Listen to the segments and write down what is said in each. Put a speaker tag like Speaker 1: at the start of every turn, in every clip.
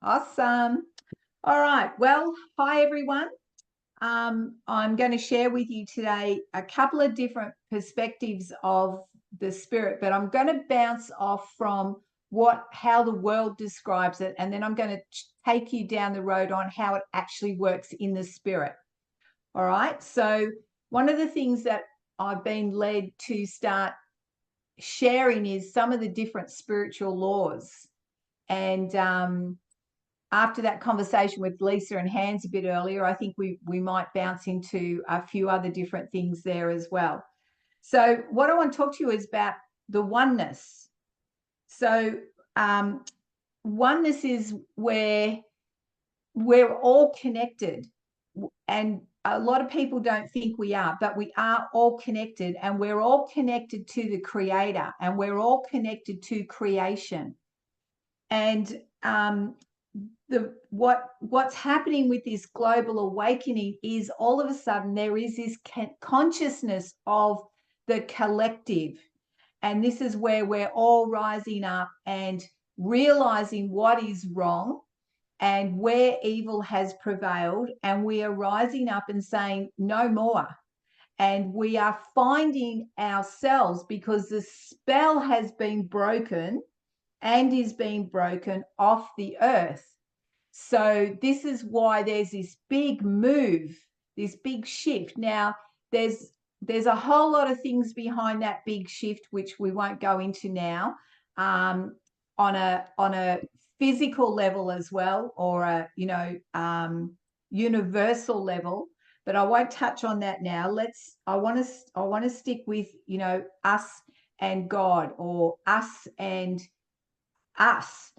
Speaker 1: Awesome. All right. Well, hi, everyone. I'm going to share with you today a couple of different perspectives of the spirit, but I'm going to bounce off from how the world describes it, and then I'm going to take you down the road on how it actually works in the spirit. All right. So, one of the things that I've been led to start sharing is some of the different spiritual laws. And after that conversation with Lisa and Hans a bit earlier, I think we might bounce into a few other different things there as well. So what I want to talk to you is about the oneness. So oneness is where we're all connected, and a lot of people don't think we are, but we are all connected, and we're all connected to the Creator, and we're all connected to creation. And what's happening with this global awakening is all of a sudden there is this consciousness of the collective, and this is where we're all rising up and realizing what is wrong and where evil has prevailed, and we are rising up and saying no more. And we are finding ourselves, because the spell has been broken and is being broken off the earth. So this is why there's this big move, this big shift. Now, there's a whole lot of things behind that big shift, which we won't go into now, on a physical level as well, or a universal level. But I won't touch on that now. I want to stick with us and God, or us and us,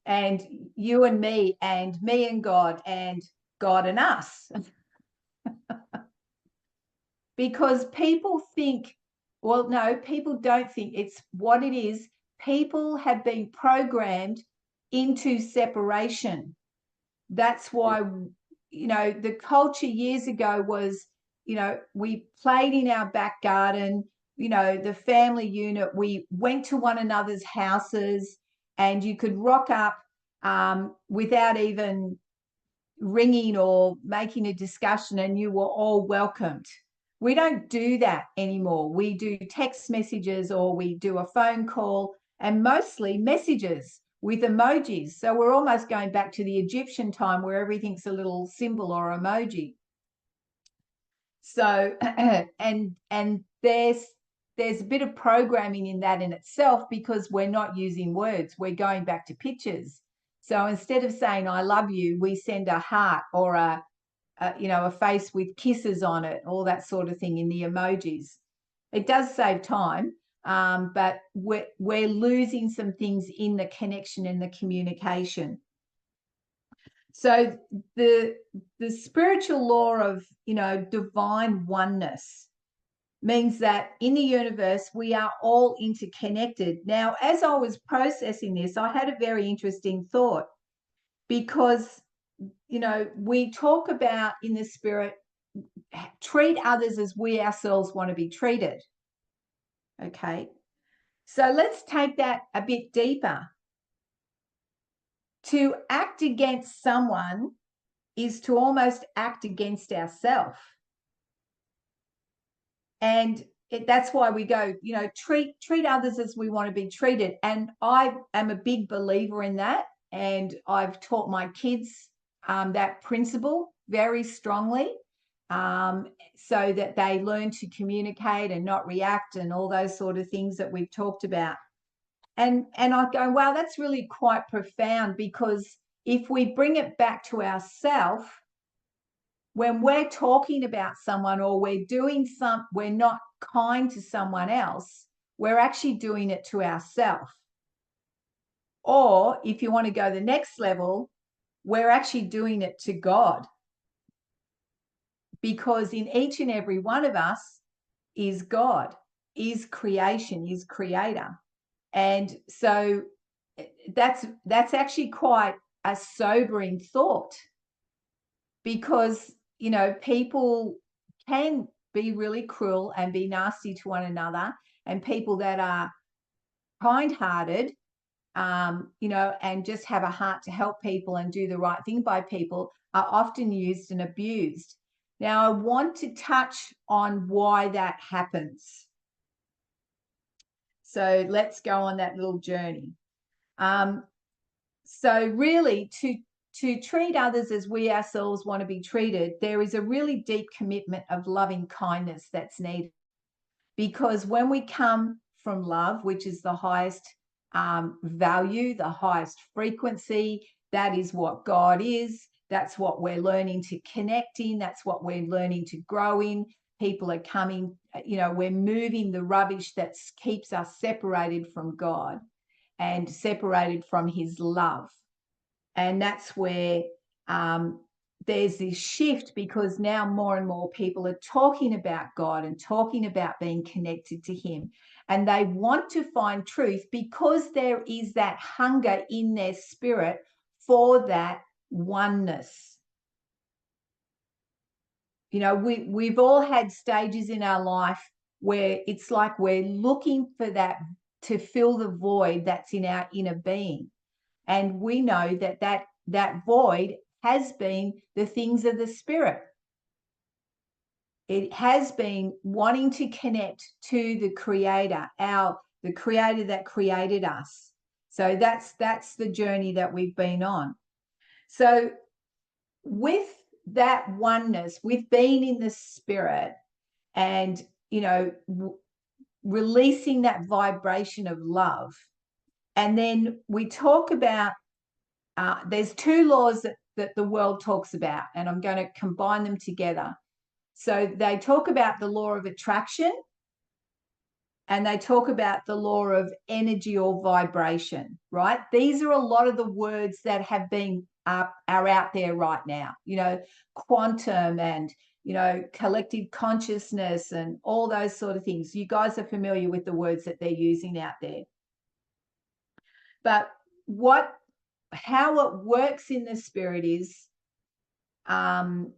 Speaker 1: and you and me and God and us. Because people think, well, no, people don't think. It's what it is. People have been programmed into separation. That's why, the culture years ago was, we played in our back garden, the family unit, we went to one another's houses, and you could rock up without even ringing or making a discussion, and you were all welcomed. We don't do that anymore. We do text messages, or we do a phone call, and mostly messages with emojis. So we're almost going back to the Egyptian time, where everything's a little symbol or emoji. So and there's a bit of programming in that in itself, because we're not using words, we're going back to pictures. So instead of saying I love you, we send a heart, or a face with kisses on it, all that sort of thing in the emojis. It does save time, but we're losing some things in the connection and the communication. So the spiritual law of divine oneness means that in the universe we are all interconnected. Now, as I was processing this, I had a very interesting thought, because we talk about in the spirit, treat others as we ourselves want to be treated. Okay, so let's take that a bit deeper. To act against someone is to almost act against ourselves. And that's why we go, treat others as we want to be treated. And I am a big believer in that. And I've taught my kids that principle very strongly, so that they learn to communicate and not react, and all those sort of things that we've talked about. And I go, wow, that's really quite profound, because if we bring it back to ourselves, when we're talking about someone, or we're not kind to someone else, we're actually doing it to ourselves. Or if you want to go the next level, we're actually doing it to God, because in each and every one of us is God, is creation, is creator. And so that's actually quite a sobering thought, because people can be really cruel and be nasty to one another, and people that are kind-hearted you know, and just have a heart to help people and do the right thing by people are often used and abused. Now, I want to touch on why that happens. So let's go on that little journey. So really, to treat others as we ourselves want to be treated, there is a really deep commitment of loving kindness that's needed. Because when we come from love, which is the highest value, the highest frequency, that is what God is. That's what we're learning to connect in. That's what we're learning to grow in. People are coming, you know, we're moving the rubbish that keeps us separated from God and separated from his love. And that's where there's this shift, because now more and more people are talking about God and talking about being connected to him. And they want to find truth because there is that hunger in their spirit for that oneness. You know, we've all had stages in our life where it's like we're looking for that, to fill the void that's in our inner being. And we know that void has been the things of the spirit. It has been wanting to connect to the creator, the creator that created us. So that's the journey that we've been on. So with that oneness, with being in the spirit and, you know, releasing that vibration of love. And then we talk about, there's two laws that the world talks about, and I'm going to combine them together. So they talk about the law of attraction, and they talk about the law of energy or vibration, right? These are a lot of the words that have been are out there right now, you know, quantum and, you know, collective consciousness and all those sort of things. You guys are familiar with the words that they're using out there. But how it works in the spirit is, and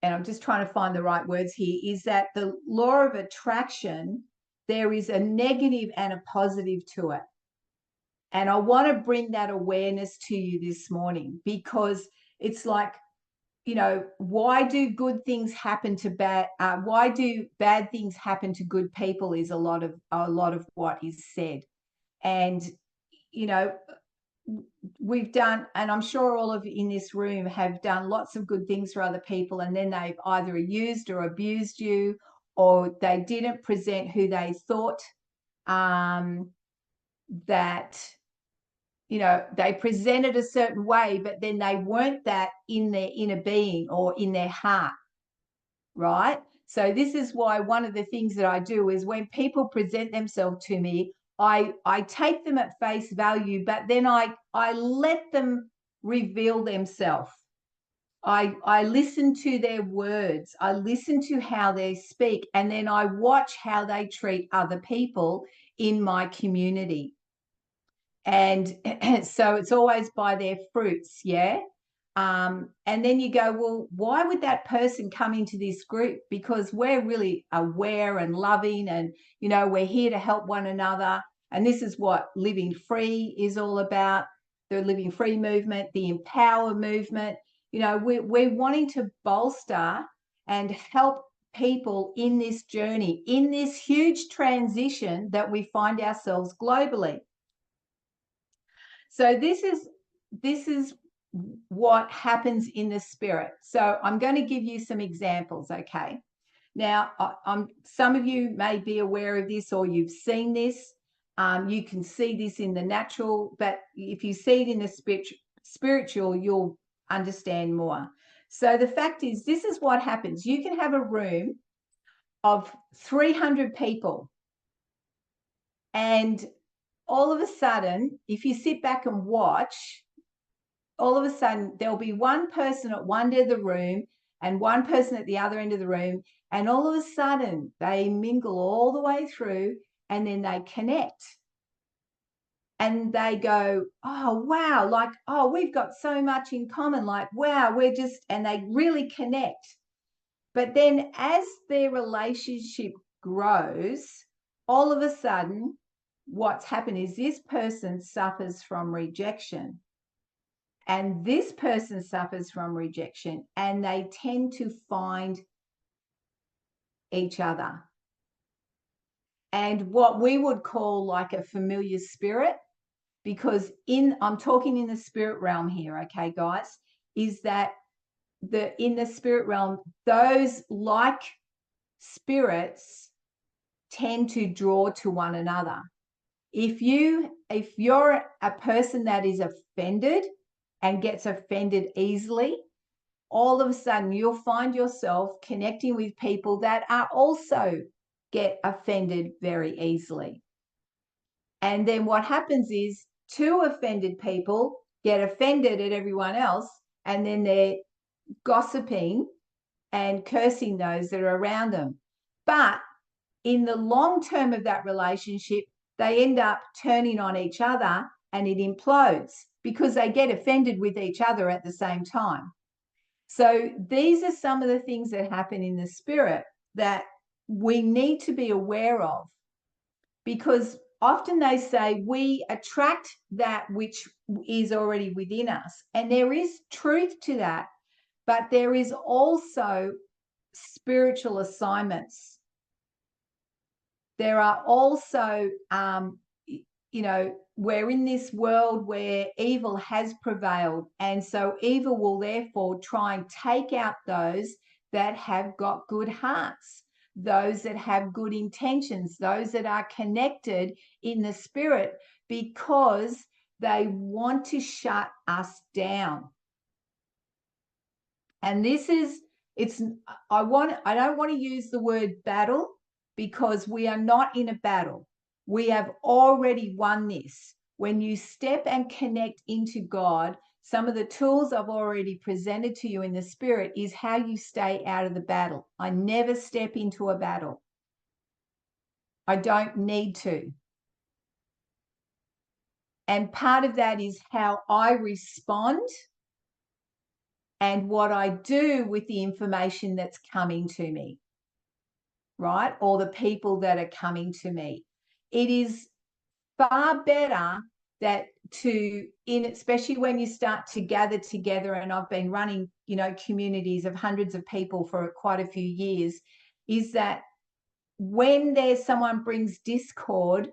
Speaker 1: I'm just trying to find the right words here, is that the law of attraction, there is a negative and a positive to it. And I want to bring that awareness to you this morning, because it's like, you know, why do good things happen to why do bad things happen to good people is a lot of what is said. And, you know, we've done, and I'm sure all of you in this room have done lots of good things for other people, and then they've either used or abused you, or they didn't present who they thought that, you know, they presented a certain way, but then they weren't that in their inner being or in their heart, right? So this is why one of the things that I do is when people present themselves to me, I take them at face value, but then I let them reveal themselves. I listen to their words. I listen to how they speak, and then I watch how they treat other people in my community. And so it's always by their fruits, yeah? And then you go, well, why would that person come into this group? Because we're really aware and loving, and, you know, we're here to help one another. And this is what Living Free is all about, the Living Free movement, the Empower movement. You know, we're wanting to bolster and help people in this journey, in this huge transition that we find ourselves globally. So this is what happens in the spirit. So I'm going to give you some examples, okay? Now, some of you may be aware of this, or you've seen this. You can see this in the natural, but if you see it in the spiritual, you'll understand more. So the fact is, this is what happens. You can have a room of 300 people, and all of a sudden, if you sit back and watch, all of a sudden there'll be one person at one end of the room and one person at the other end of the room, and all of a sudden they mingle all the way through, and then they connect. And they go, oh, wow, like, oh, we've got so much in common, like, wow, and they really connect. But then as their relationship grows, all of a sudden what's happened is this person suffers from rejection, and this person suffers from rejection, and they tend to find each other. And what we would call like a familiar spirit, because I'm talking in the spirit realm here, okay, guys, is that in the spirit realm, those like spirits tend to draw to one another. If you're a person that is offended and gets offended easily, all of a sudden you'll find yourself connecting with people that are also get offended very easily. And then what happens is two offended people get offended at everyone else, and then they're gossiping and cursing those that are around them. But in the long term of that relationship, they end up turning on each other, and it implodes because they get offended with each other at the same time. So these are some of the things that happen in the spirit that we need to be aware of, because often they say we attract that which is already within us. And there is truth to that, but there is also spiritual assignments. There are also, we're in this world where evil has prevailed. And so evil will therefore try and take out those that have got good hearts, those that have good intentions, those that are connected in the spirit, because they want to shut us down. And this is, I don't want to use the word battle, because we are not in a battle. We have already won this. When you step and connect into God, some of the tools I've already presented to you in the spirit is how you stay out of the battle. I never step into a battle. I don't need to. And part of that is how I respond and what I do with the information that's coming to me, right? Or the people that are coming to me. It is far better that especially when you start to gather together, and I've been running, communities of hundreds of people for quite a few years, is that when someone brings discord,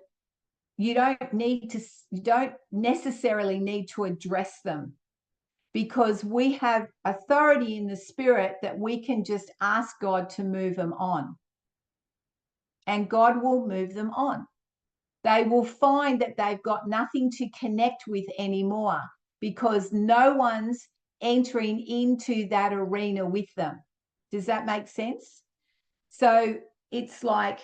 Speaker 1: you don't necessarily need to address them, because we have authority in the spirit that we can just ask God to move them on, and God will move them on. They will find that they've got nothing to connect with anymore, because no one's entering into that arena with them. Does that make sense? So it's like,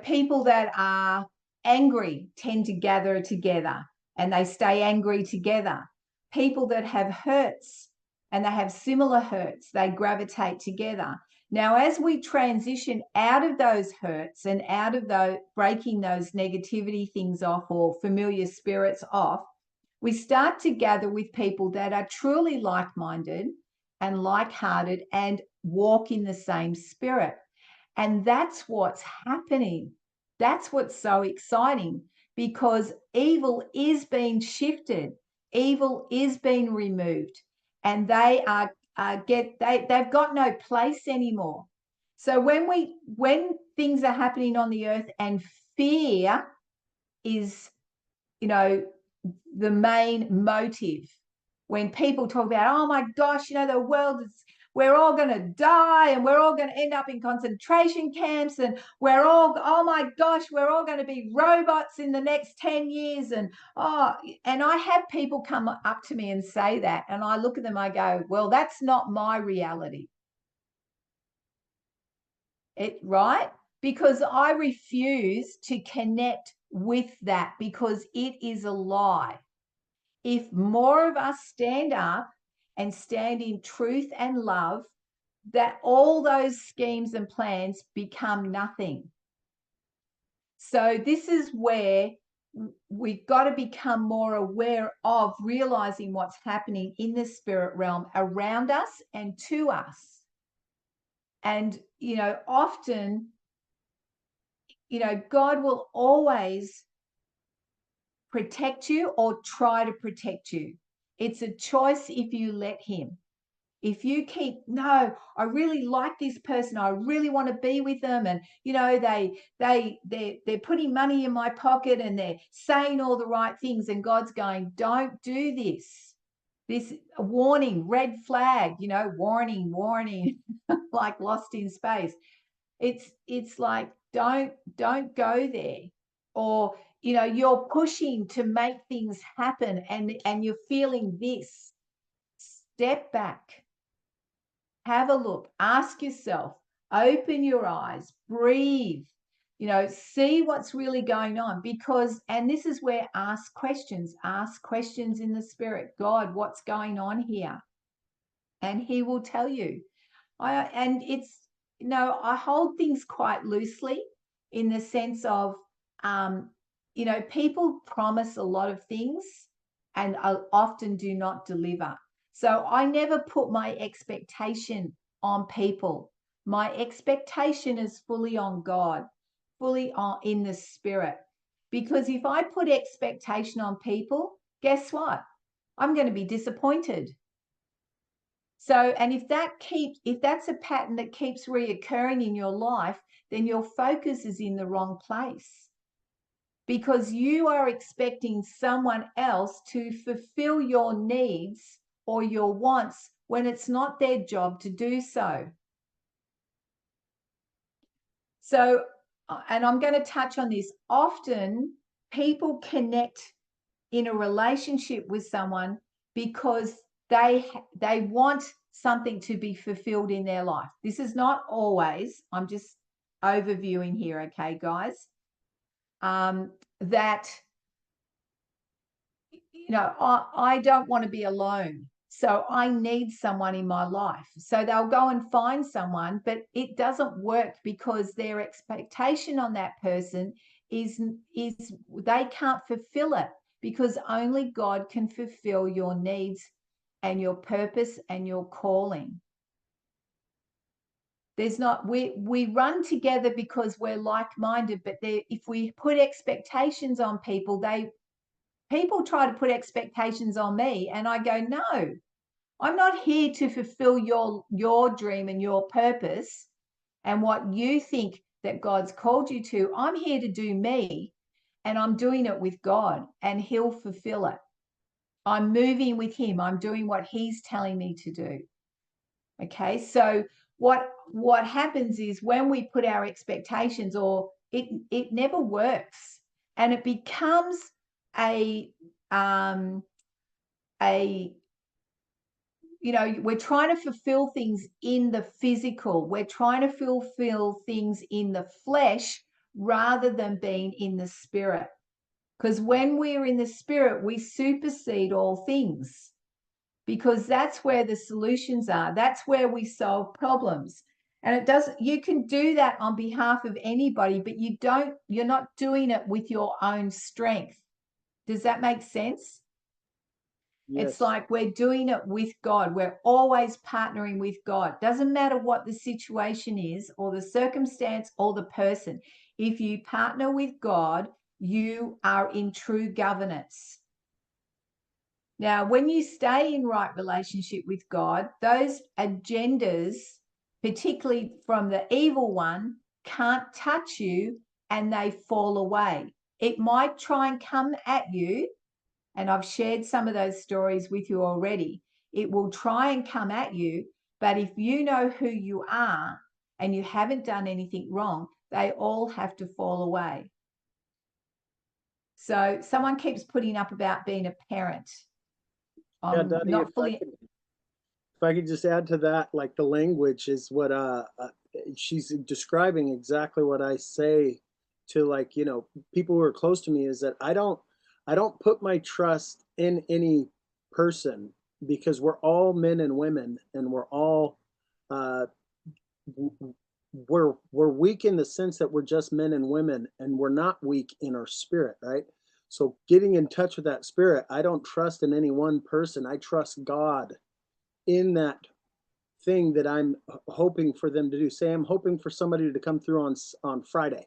Speaker 1: people that are angry tend to gather together and they stay angry together. People that have hurts and they have similar hurts, they gravitate together. Now, as we transition out of those hurts and out of breaking those negativity things off, or familiar spirits off, we start to gather with people that are truly like-minded and like-hearted and walk in the same spirit. And that's what's happening. That's what's so exciting, because evil is being shifted. Evil is being removed, and they've got no place anymore. So when things are happening on the earth and fear is, the main motive, when people talk about, oh my gosh, the world is, we're all going to die and we're all going to end up in concentration camps, and oh my gosh, we're all going to be robots in the next 10 years. And I have people come up to me and say that, and I look at them, I go, well, that's not my reality. Right? Because I refuse to connect with that, because it is a lie. If more of us stand up and stand in truth and love, that all those schemes and plans become nothing. So this is where we've got to become more aware of realizing what's happening in the spirit realm around us and to us. And, often God will always protect you or try to protect you. It's a choice if you let him. If you keep, no, I really like this person, I really want to be with them, and they're putting money in my pocket and they're saying all the right things, and God's going, don't do this. This warning, red flag, warning, like Lost in Space. It's like, don't go there. Or you're pushing to make things happen, and you're feeling this. Step back. Have a look, ask yourself, open your eyes, breathe, see what's really going on. Because, and this is where ask questions in the spirit. God, what's going on here? And he will tell you. I hold things quite loosely, in the sense of, people promise a lot of things and often do not deliver. So I never put my expectation on people. My expectation is fully on God, fully in the spirit. Because if I put expectation on people, guess what? I'm going to be disappointed. So, and if that's a pattern that keeps reoccurring in your life, then your focus is in the wrong place, because you are expecting someone else to fulfill your needs or your wants when it's not their job to do so. So, and I'm going to touch on this. Often people connect in a relationship with someone because they want something to be fulfilled in their life. This is not always, I'm just overviewing here, okay, guys? That, I don't want to be alone. So I need someone in my life. So they'll go and find someone, but it doesn't work because their expectation on that person is they can't fulfill it, because only God can fulfill your needs and your purpose and your calling. There's not, we run together because we're like-minded, but if we put expectations on people, people try to put expectations on me, and I go, no, I'm not here to fulfill your dream and your purpose and what you think that God's called you to. I'm here to do me, and I'm doing it with God, and he'll fulfill it. I'm moving with him. I'm doing what he's telling me to do. Okay, so what happens is, when we put our expectations, or it never works, and it becomes we're trying to fulfill things in the physical. We're trying to fulfill things in the flesh rather than being in the spirit. Because when we're in the spirit, we supersede all things, because that's where the solutions are. That's where we solve problems. And you can do that on behalf of anybody, but you're not doing it with your own strength. Does that make sense? Yes. It's like we're doing it with God. We're always partnering with God. Doesn't matter what the situation is, or the circumstance, or the person. If you partner with God, you are in true governance. Now, when you stay in right relationship with God, those agendas, particularly from the evil one, can't touch you, and they fall away. It might try and come at you, and I've shared some of those stories with you already. It will try and come at you, but if you know who you are and you haven't done anything wrong, they all have to fall away. So someone keeps putting up about being a parent.
Speaker 2: Yeah, Dottie, if I could just add to that, like, the language is what she's describing exactly what I say to, like, people who are close to me, is that I don't put my trust in any person, because we're all men and women, and we're all we're weak in the sense that we're just men and women, and we're not weak in our spirit, right? So getting in touch with that spirit, I don't trust in any one person. I trust God in that thing that I'm hoping for them to do. Say I'm hoping for somebody to come through on Friday.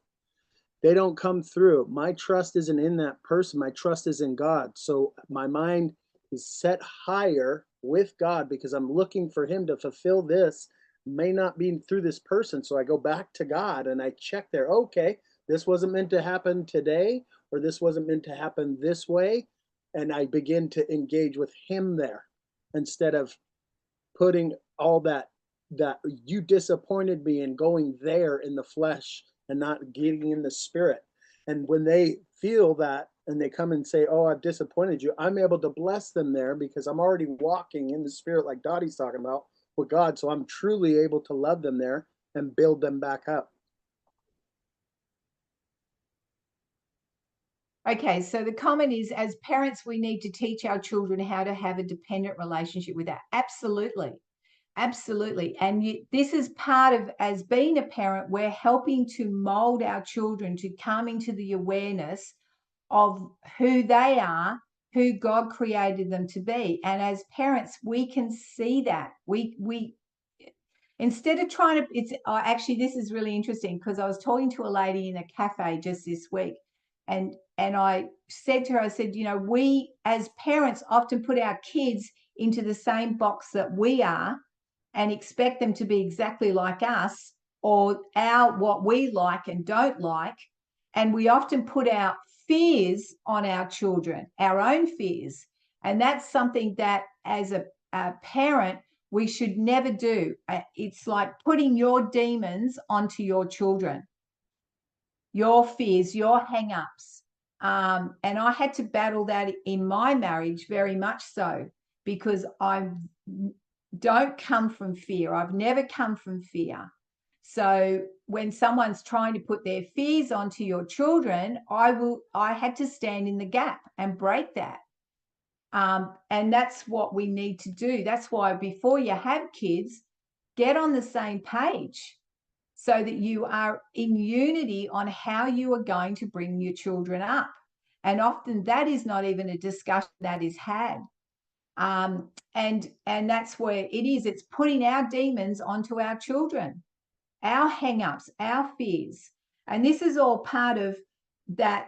Speaker 2: they don't come through. My trust isn't in that person. My trust is in God. So my mind is set higher with God because I'm looking for him to fulfill this. May not be through this person. So I go back to God and I check there. Okay, this wasn't meant to happen today, or this wasn't meant to happen this way. And I begin to engage with him there instead of putting all that you disappointed me and going there in the flesh and not getting in the spirit. And when they feel that and they come and say, oh, I've disappointed you, I'm able to bless them there because I'm already walking in the spirit, like Dottie's talking about, with God. So I'm truly able to love them there and build them back up.
Speaker 1: Okay, so the comment is, as parents, we need to teach our children how to have a dependent relationship with that. Absolutely. Absolutely. And this is part of, as being a parent, we're helping to mold our children to come into the awareness of who they are, who God created them to be. And as parents, we can see that. We instead of trying to, it's actually, this is really interesting because I was talking to a lady in a cafe just this week, and I said to her, I said, you know, we as parents often put our kids into the same box that we are and expect them to be exactly like us, or what we like and don't like. And we often put our fears on our children, our own fears. And that's something that as a parent, we should never do. It's like putting your demons onto your children, your fears, your hang-ups. And I had to battle that in my marriage very much so, because I don't come from fear. I've never come from fear. So when someone's trying to put their fears onto your children, I had to stand in the gap and break that. And that's what we need to do. That's why before you have kids, get on the same page so that you are in unity on how you are going to bring your children up. And often that is not even a discussion that is had. And that's where it is. It's putting our demons onto our children, our hang-ups, our fears. And this is all part of that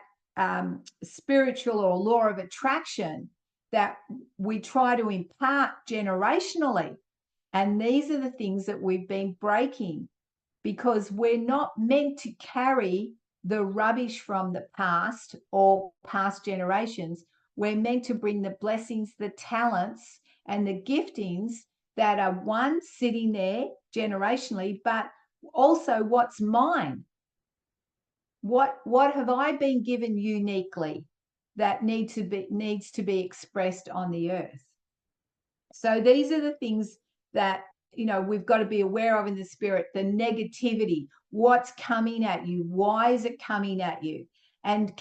Speaker 1: spiritual or law of attraction that we try to impart generationally. And these are the things that we've been breaking, because we're not meant to carry the rubbish from the past or past generations. We're meant to bring the blessings, the talents, and the giftings that are, one, sitting there generationally, but also what's mine. What have I been given uniquely that needs to be expressed on the earth? So these are the things that, you know, we've got to be aware of in the spirit. The negativity, what's coming at you, why is it coming at you, and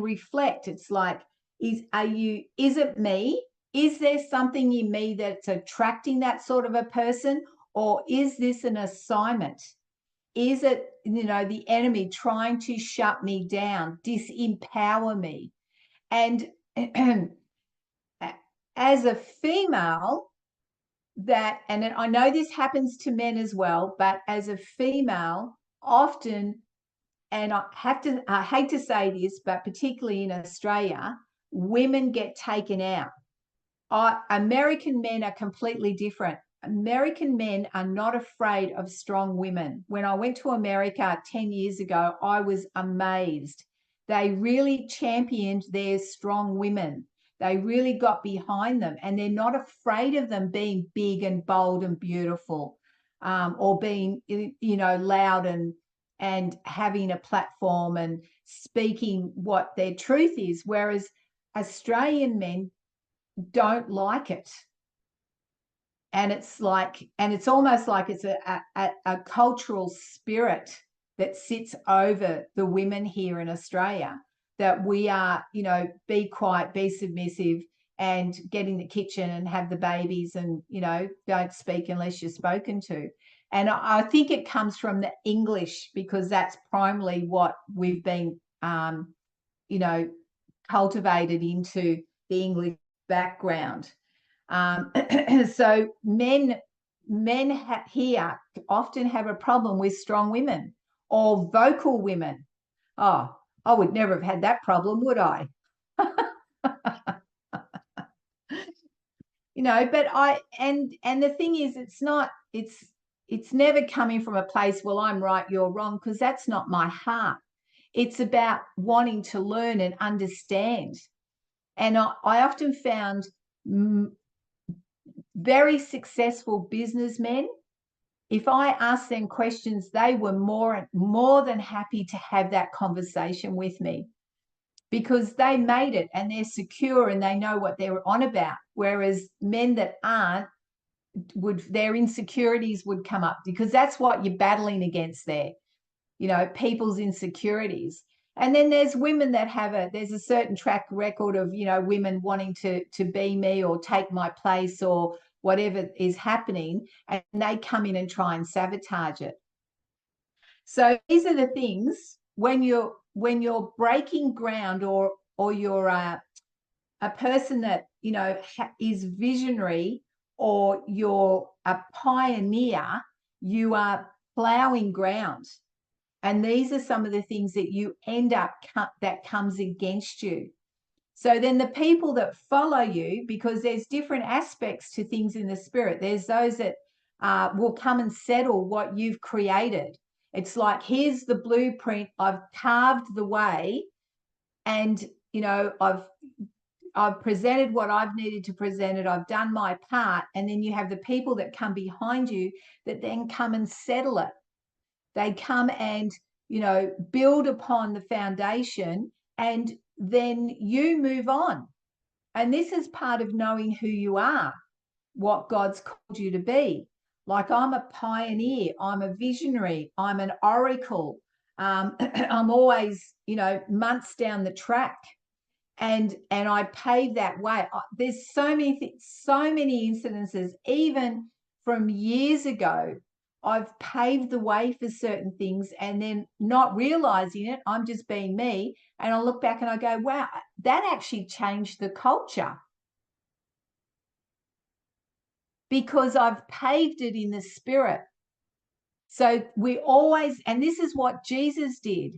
Speaker 1: reflect. It's like, is it me? Is there something in me that's attracting that sort of a person, or is this an assignment? Is it, you know, the enemy trying to shut me down, disempower me? And as a female, and I know this happens to men as well, but as a female, often, and I hate to say this, but particularly in Australia, women get taken out. American men are completely different. American men are not afraid of strong women. When I went to America 10 years ago, I was amazed. They really championed their strong women. They really got behind them, and they're not afraid of them being big and bold and beautiful, or being, you know, loud and having a platform and speaking what their truth is. Whereas Australian men don't like it. And it's almost like it's a cultural spirit that sits over the women here in Australia, that we are, you know, be quiet, be submissive, and get in the kitchen and have the babies, and, you know, don't speak unless you're spoken to. And I think it comes from the English, because that's primarily what we've been, you know, cultivated into the English background. So men here often have a problem with strong women or vocal women. Oh, I would never have had that problem, would I? But and the thing is, it's never coming from a place, well, I'm right, you're wrong, because that's not my heart. It's about wanting to learn and understand. And I often found very successful businessmen, if I asked them questions, they were more than happy to have that conversation with me, because they made it and they're secure and they know what they're on about. Whereas men that aren't, their insecurities would come up, because that's what you're battling against there, people's insecurities. And then there's women that there's a certain track record of, women wanting to be me or take my place or whatever is happening, and they come in and try and sabotage it. So these are the things when you're breaking ground, or you're a person that is visionary, or you're a pioneer, you are plowing ground. And these are some of the things that you end up that comes against you. So then the people that follow you, because there's different aspects to things in the spirit. There's those that will come and settle what you've created. It's like, here's the blueprint. I've carved the way, and I've presented what I've needed to present it. I've done my part. And then you have the people that come behind you that then come and settle it. They come and, build upon the foundation, and then you move on. And this is part of knowing who you are, what God's called you to be. Like, I'm a pioneer, I'm a visionary, I'm an oracle. I'm always, months down the track. And I pave that way. There's so many incidences, even from years ago. I've paved the way for certain things, and then not realizing it, I'm just being me. And I look back and I go, wow, that actually changed the culture, because I've paved it in the spirit. So we always, and this is what Jesus did.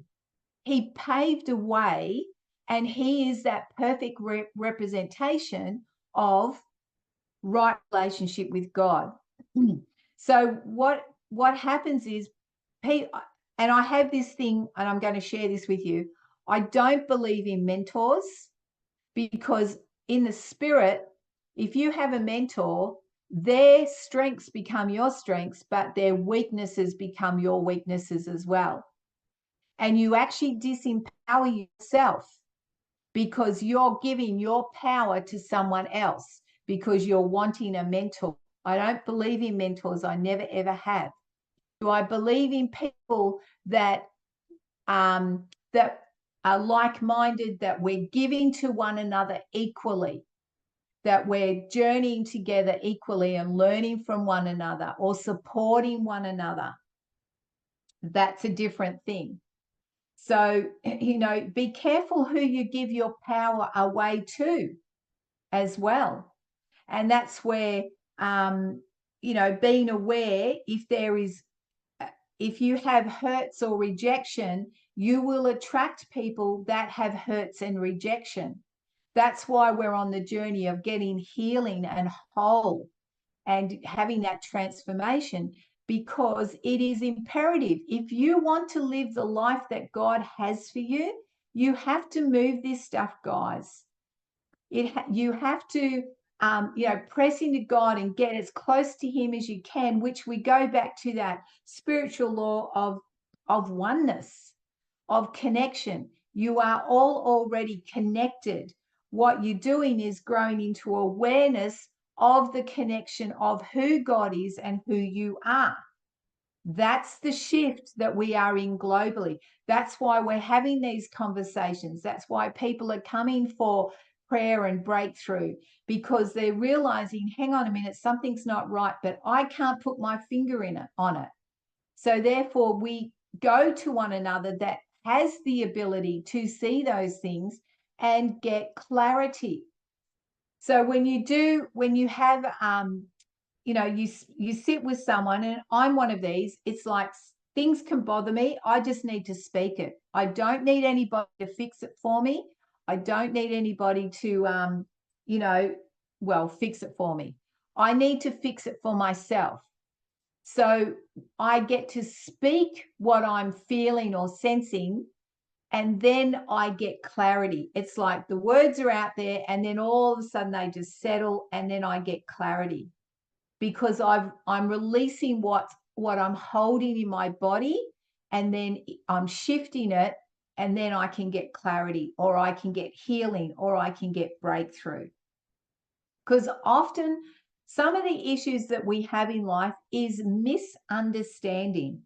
Speaker 1: He paved a way, and he is that perfect representation of right relationship with God. So what happens is, and I have this thing, and I'm going to share this with you. I don't believe in mentors, because in the spirit, if you have a mentor, their strengths become your strengths, but their weaknesses become your weaknesses as well. And you actually disempower yourself, because you're giving your power to someone else because you're wanting a mentor. I don't believe in mentors. I never, ever have. Do I believe in people that that are like-minded, that we're giving to one another equally, that we're journeying together equally and learning from one another or supporting one another? That's a different thing. So, be careful who you give your power away to as well. And that's where, being aware, if you have hurts or rejection, you will attract people that have hurts and rejection. That's why we're on the journey of getting healing and whole and having that transformation, because it is imperative. If you want to live the life that God has for you, you have to move this stuff, guys. You have to, press into God and get as close to him as you can, which we go back to that spiritual law of oneness, of connection. You are all already connected. What you're doing is growing into awareness of the connection of who God is and who you are. That's the shift that we are in globally. That's why we're having these conversations. That's why people are coming for prayer and breakthrough, because they're realizing, hang on a minute, something's not right, but I can't put my finger on it. So therefore, we go to one another that has the ability to see those things and get clarity. So when you have, you sit with someone, and I'm one of these, it's like things can bother me. I just need to speak it. I don't need anybody to fix it for me. I don't need anybody to, fix it for me. I need to fix it for myself. So I get to speak what I'm feeling or sensing, and then I get clarity. It's like the words are out there, and then all of a sudden they just settle, and then I get clarity because I'm releasing what I'm holding in my body, and then I'm shifting it, and then I can get clarity, or I can get healing, or I can get breakthrough. Because often some of the issues that we have in life is misunderstanding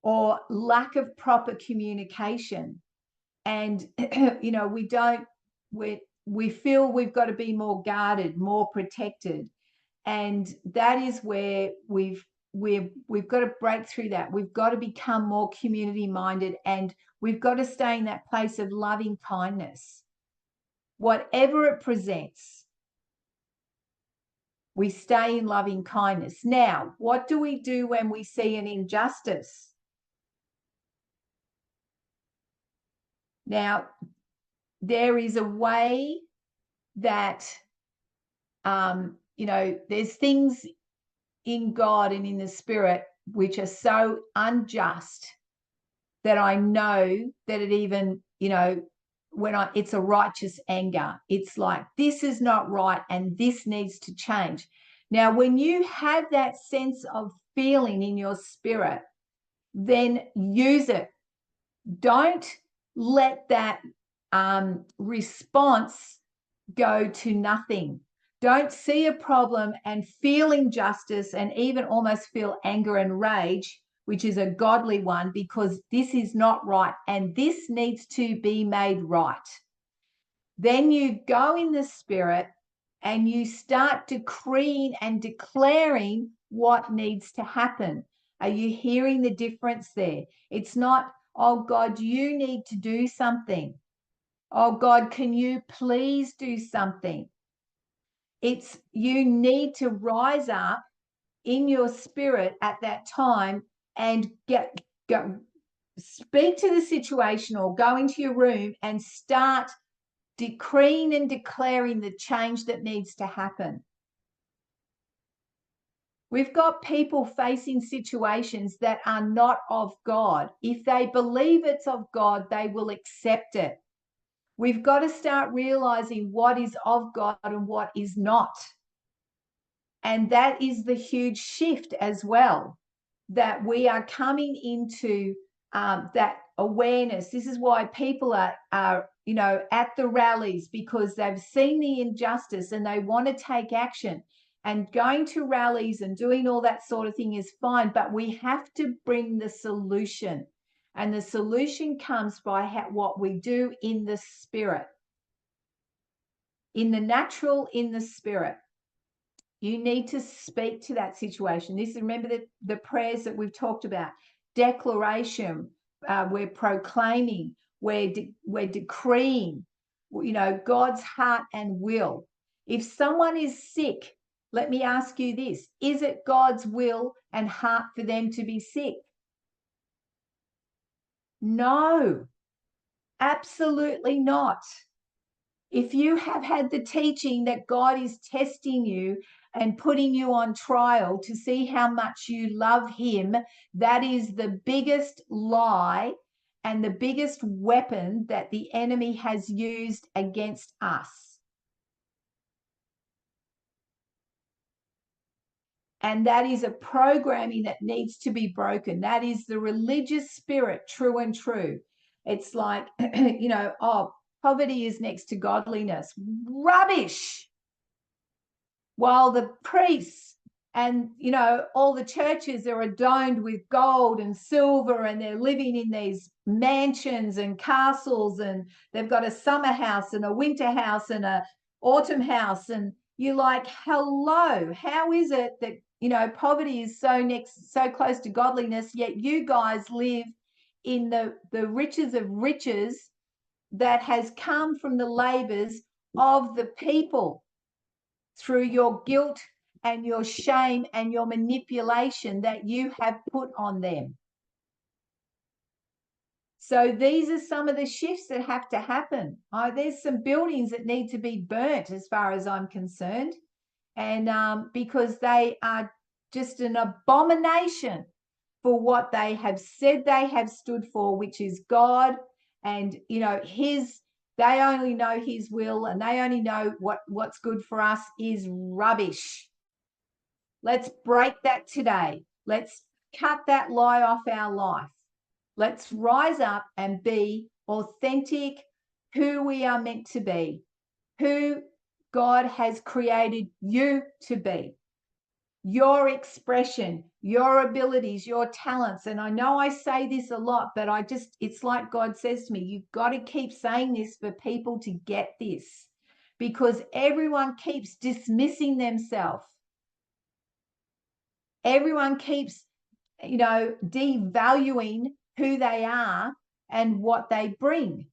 Speaker 1: or lack of proper communication. And we feel we've got to be more guarded, more protected, and that is where we've got to break through that. We've got to become more community minded, and we've got to stay in that place of loving kindness, whatever it presents. We stay in loving kindness. Now, what do we do when we see an injustice? Now, there is a way that, there's things in God and in the spirit which are so unjust that I know that it even, it's a righteous anger. It's like, this is not right and this needs to change. Now, when you have that sense of feeling in your spirit, then use it. Don't let that response go to nothing. Don't see a problem and feel injustice and even almost feel anger and rage, which is a godly one, because this is not right and this needs to be made right. Then you go in the spirit and you start decreeing and declaring what needs to happen. Are you hearing the difference there? It's not, oh God, you need to do something. Oh God, can you please do something? It's you need to rise up in your spirit at that time and go speak to the situation or go into your room and start decreeing and declaring the change that needs to happen. We've got people facing situations that are not of God. If they believe it's of God, they will accept it. We've got to start realizing what is of God and what is not. And that is the huge shift as well, that we are coming into that awareness. This is why people are at the rallies, because they've seen the injustice and they want to take action. And going to rallies and doing all that sort of thing is fine, but we have to bring the solution. And the solution comes by what we do in the spirit. In the natural, in the spirit. You need to speak to that situation. Remember the prayers that we've talked about. Declaration, we're proclaiming, we're decreeing, God's heart and will. If someone is sick, let me ask you this: is it God's will and heart for them to be sick? No, absolutely not. If you have had the teaching that God is testing you and putting you on trial to see how much you love him, that is the biggest lie and the biggest weapon that the enemy has used against us. And that is a programming that needs to be broken. That is the religious spirit, true and true. It's like, poverty is next to godliness. Rubbish. While the priests and, all the churches are adorned with gold and silver, and they're living in these mansions and castles, and they've got a summer house and a winter house and a autumn house. And you're like, hello, how is it that, poverty is so close to godliness, yet you guys live in the riches of riches that has come from the labors of the people through your guilt and your shame and your manipulation that you have put on them. So these are some of the shifts that have to happen. There's some buildings that need to be burnt as far as I'm concerned. And because they are just an abomination for what they have said they have stood for, which is God. And, you know, they only know his will, and they only know what's good for us is rubbish. Let's break that today. Let's cut that lie off our life. Let's rise up and be authentic, who we are meant to be, who God has created you to be, your expression, your abilities, your talents. And I know I say this a lot, but it's like God says to me, you've got to keep saying this for people to get this, because everyone keeps dismissing themselves. Everyone keeps, devaluing who they are and what they bring.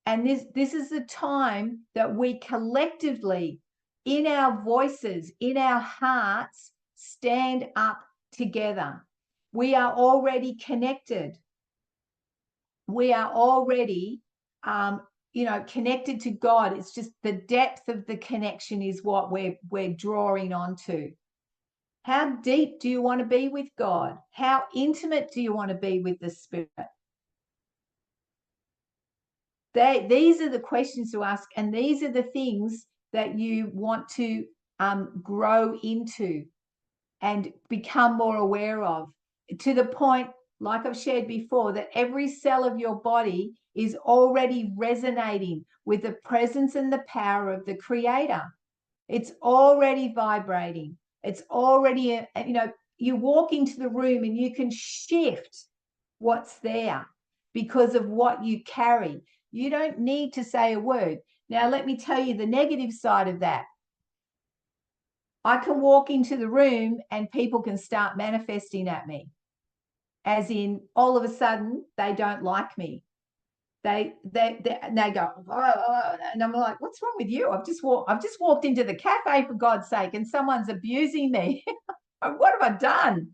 Speaker 1: And this is the time that we collectively, in our voices, in our hearts, stand up together. We are already connected. We are already, connected to God. It's just the depth of the connection is what we're drawing onto. How deep do you want to be with God? How intimate do you want to be with the Spirit? These are the questions to ask, and these are the things that you want to grow into and become more aware of, to the point, like I've shared before, that every cell of your body is already resonating with the presence and the power of the Creator. It's already vibrating. It's already, you walk into the room and you can shift what's there because of what you carry. You don't need to say a word. Now, let me tell you the negative side of that. I can walk into the room and people can start manifesting at me, as in all of a sudden they don't like me. They go, oh, and I'm like, what's wrong with you? I've just walked into the cafe, for God's sake, and someone's abusing me. What have I done?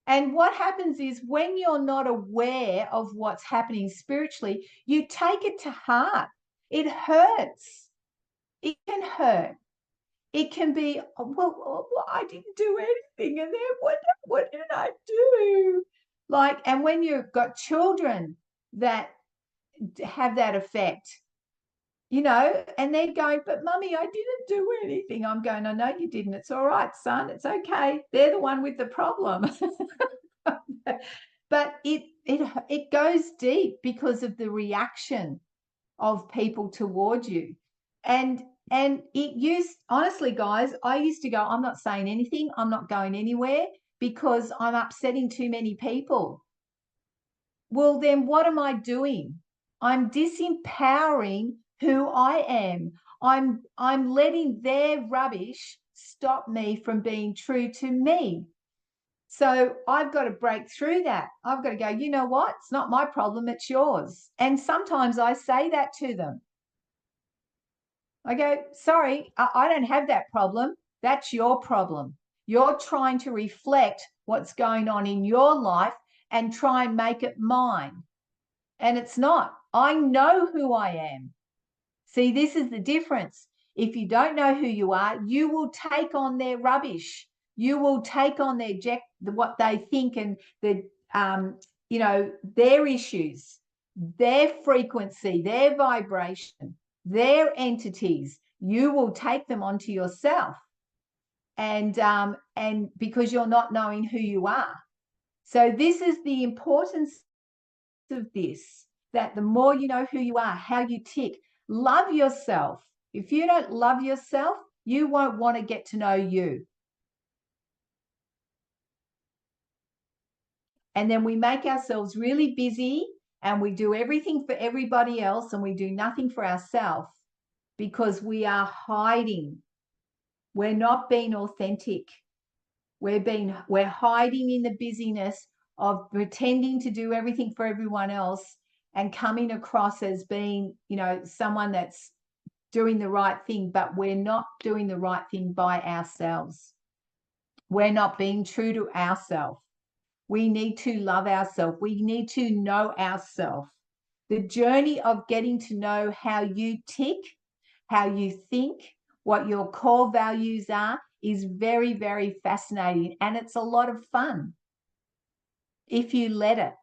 Speaker 1: And what happens is, when you're not aware of what's happening spiritually, you take it to heart. It hurts. It can hurt. It can be, well, I didn't do anything. And then what did I do? And when you've got children that have that effect, and they're going, but Mummy, I didn't do anything. I'm going, I know you didn't. It's all right, son. It's okay. They're the one with the problem. But it goes deep because of the reaction of people towards you. And honestly, guys, I used to go, I'm not saying anything. I'm not going anywhere because I'm upsetting too many people. Well, then what am I doing? I'm disempowering who I am. I'm letting their rubbish stop me from being true to me. So I've got to break through that. I've got to go, you know what? It's not my problem, it's yours. And sometimes I say that to them. I go, sorry, I don't have that problem. That's your problem. You're trying to reflect what's going on in your life and try and make it mine. And it's not. I know who I am. See, this is the difference. If you don't know who you are, you will take on their rubbish. You will take on what they think, and their issues, their frequency, their vibration, their entities. You will take them onto yourself, and because you're not knowing who you are. So this is the importance of this, that the more you know who you are, how you tick, love yourself. If you don't love yourself, you won't want to get to know you. And then we make ourselves really busy and we do everything for everybody else and we do nothing for ourselves because we are hiding. We're not being authentic. We're hiding in the busyness of pretending to do everything for everyone else and coming across as being, someone that's doing the right thing, but we're not doing the right thing by ourselves. We're not being true to ourselves. We need to love ourselves. We need to know ourselves. The journey of getting to know how you tick, how you think, what your core values are is very, very fascinating. And it's a lot of fun if you let it.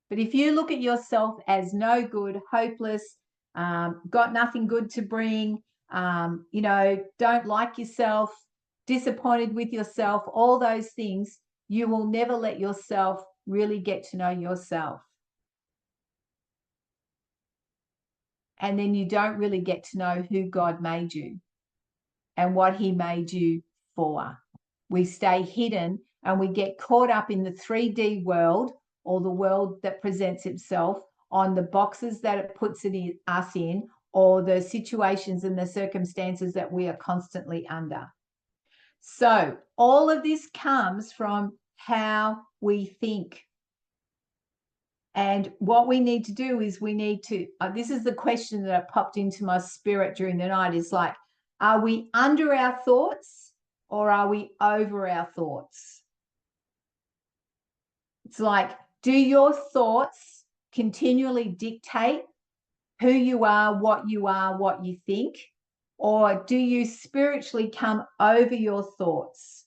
Speaker 1: But if you look at yourself as no good, hopeless, got nothing good to bring, don't like yourself, disappointed with yourself, all those things, you will never let yourself really get to know yourself. And then you don't really get to know who God made you and what he made you for. We stay hidden and we get caught up in the 3D world, or the world that presents itself on the boxes that it puts us in, or the situations and the circumstances that we are constantly under. So all of this comes from how we think. And what we need to do is we need to, this is the question that popped into my spirit during the night, is like, are we under our thoughts or are we over our thoughts? It's like, do your thoughts continually dictate who you are, what you think? Or do you spiritually come over your thoughts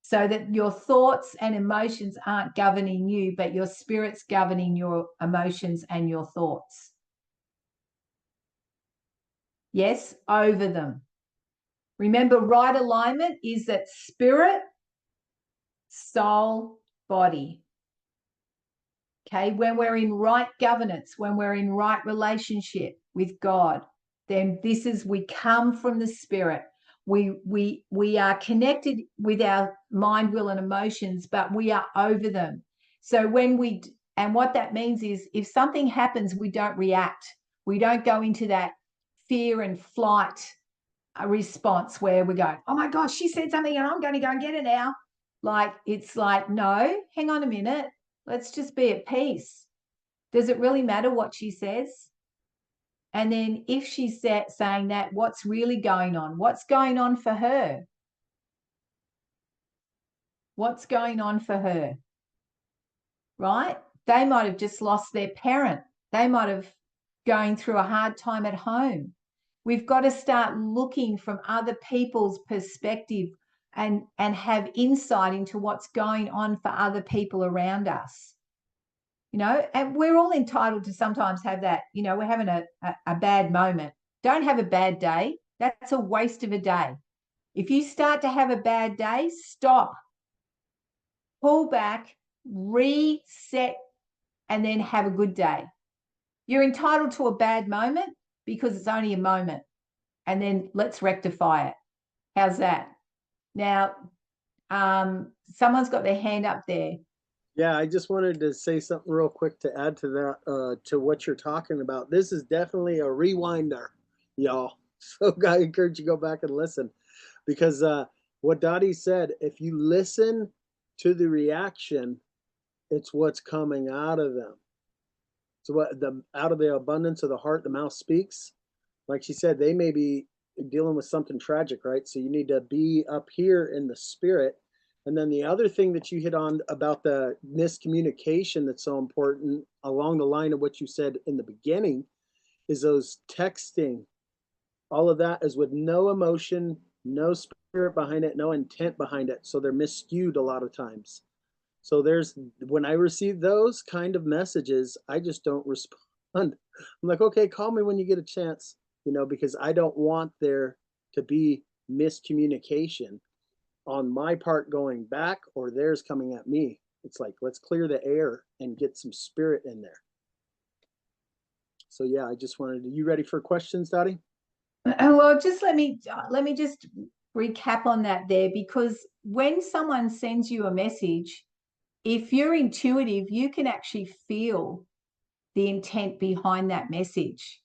Speaker 1: so that your thoughts and emotions aren't governing you, but your spirit's governing your emotions and your thoughts? Yes, over them. Remember, right alignment is that spirit, soul, body. Okay, when we're in right governance, when we're in right relationship with God, then we come from the spirit. We are connected with our mind, will, and emotions, but we are over them. So and what that means is, if something happens, we don't react. We don't go into that fear and flight response where we go, oh my gosh, she said something and I'm going to go and get it now. Like, it's like, no, hang on a minute. Let's just be at peace. Does it really matter what she says? And then if she's saying that, what's really going on? What's going on for her? What's going on for her? Right? They might have just lost their parent. They might have going through a hard time at home. We've got to start looking from other people's perspective and have insight into what's going on for other people around us. And we're all entitled to sometimes have that, we're having a bad moment. Don't have a bad day. That's a waste of a day. If you start to have a bad day, stop, pull back, reset, and then have a good day. You're entitled to a bad moment because it's only a moment. And then let's rectify it. How's that? Now, someone's got their hand up there.
Speaker 2: Yeah, I just wanted to say something real quick to add to that, to what you're talking about. This is definitely a rewinder, y'all. So I encourage you to go back and listen, because what Dottie said, if you listen to the reaction, it's what's coming out of them. So out of the abundance of the heart, the mouth speaks. Like she said, they may be dealing with something tragic, right? So you need to be up here in the spirit. And then the other thing that you hit on about the miscommunication that's so important, along the line of what you said in the beginning, is those texting. All of that is with no emotion, no spirit behind it, no intent behind it. So they're miscued a lot of times. So when I receive those kind of messages, I just don't respond. I'm like, okay, call me when you get a chance, because I don't want there to be miscommunication on my part going back or theirs coming at me. It's like, let's clear the air and get some spirit in there. So yeah, I just you ready for questions, Dottie?
Speaker 1: Well, just let me just recap on that there, because when someone sends you a message, if you're intuitive, you can actually feel the intent behind that message,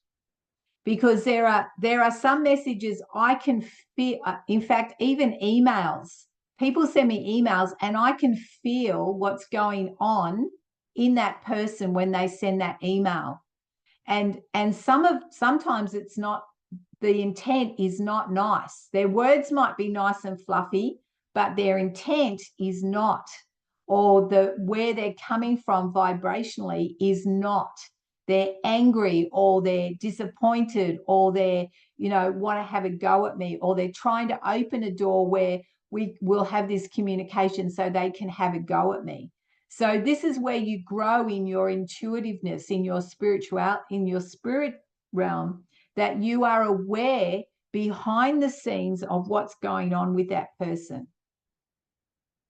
Speaker 1: because there are some messages I can feel. In fact, even emails, people send me emails and I can feel what's going on in that person when they send that email. And sometimes it's not, the intent is not nice. Their words might be nice and fluffy, but their intent is not. or where they're coming from vibrationally is not. They're angry, or they're disappointed, or they're, want to have a go at me, or they're trying to open a door where we will have this communication so they can have a go at me. So this is where you grow in your intuitiveness, in your in your spirit realm, that you are aware behind the scenes of what's going on with that person.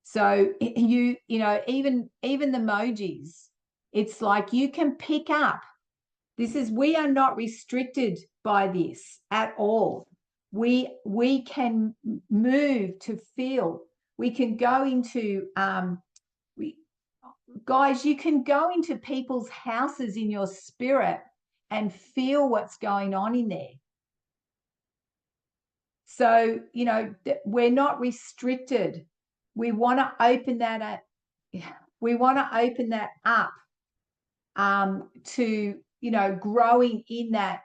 Speaker 1: So even the emojis, it's like you can pick up. We are not restricted by this at all. We can move to feel. We can go into guys, you can go into people's houses in your spirit and feel what's going on in there. So, we're not restricted. We want to open that up. We want to open that up to, growing in that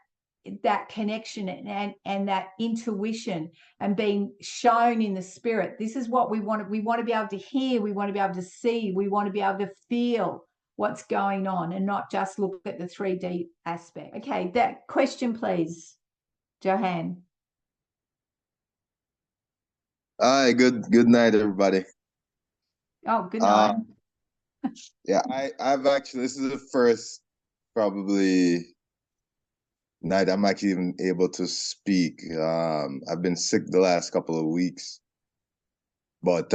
Speaker 1: connection and that intuition and being shown in the spirit. This is what we want. We want to be able to hear. We want to be able to see. We want to be able to feel what's going on and not just look at the 3D aspect. Okay, that question, please, Johan.
Speaker 3: Hi, good night, everybody.
Speaker 1: Oh, good night.
Speaker 3: Yeah, I've actually, this is the first probably night I'm actually even able to speak. I've been sick the last couple of weeks, but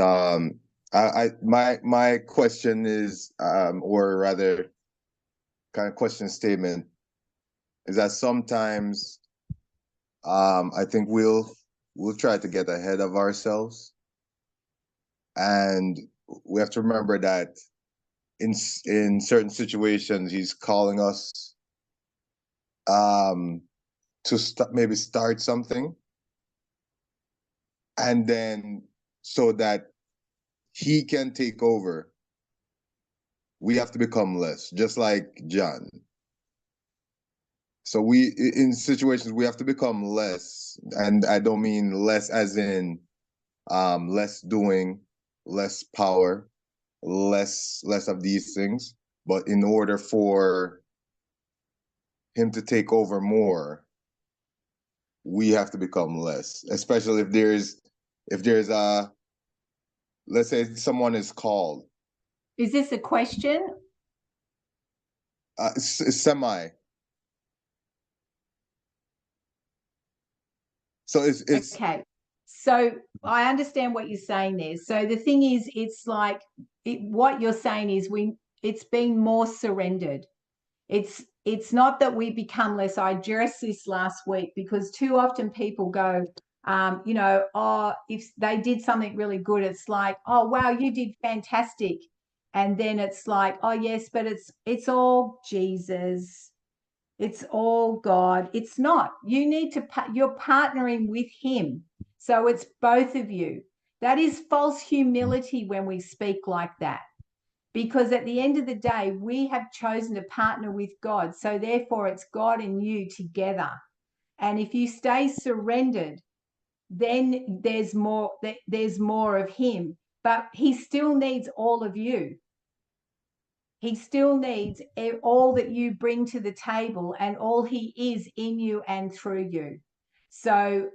Speaker 3: my question is, or rather, kind of question statement, is that sometimes I think we'll try to get ahead of ourselves, and we have to remember that in certain situations he's calling us to maybe start something, and then so that he can take over, we have to become less, just like John. So in situations we have to become less, and I don't mean less as in less doing, less power, less of these things, but in order for him to take over more, we have to become less, especially if there's a, let's say someone is called.
Speaker 1: Is this a question?
Speaker 3: Semi. So it's
Speaker 1: okay. So I understand what you're saying there. So the thing is, it's like what you're saying is it's been more surrendered. It's not that we become less. I addressed this last week because too often people go, oh, if they did something really good, it's like, oh, wow, you did fantastic. And then it's like, oh, yes, but it's all Jesus. It's all God. It's not. You're partnering with him. So it's both of you. That is false humility when we speak like that. Because at the end of the day, we have chosen to partner with God. So therefore, it's God and you together. And if you stay surrendered, then there's more of him. But he still needs all of you. He still needs all that you bring to the table and all he is in you and through you. So,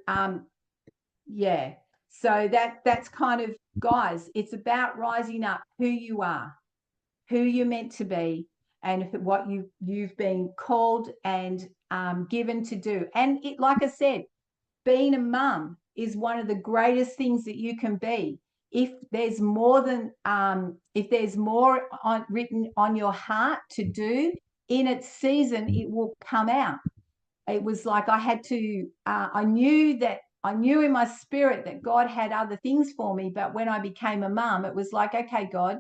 Speaker 1: yeah. So that's kind of, guys, it's about rising up who you are, who you're meant to be, and what you've been called and given to do. And like I said, being a mum is one of the greatest things that you can be. If there's more written on your heart to do in its season, it will come out. It was like I had to, I knew in my spirit that God had other things for me. But when I became a mum, it was like, okay, God,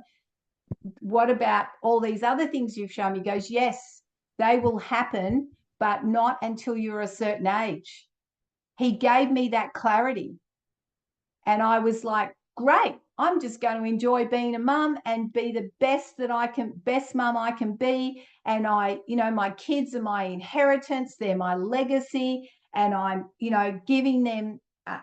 Speaker 1: what about all these other things you've shown me? He goes, yes, they will happen, but not until you're a certain age. He gave me that clarity. And I was like, great, I'm just going to enjoy being a mum and be the best mum I can be. And my kids are my inheritance, they're my legacy. And I'm, giving them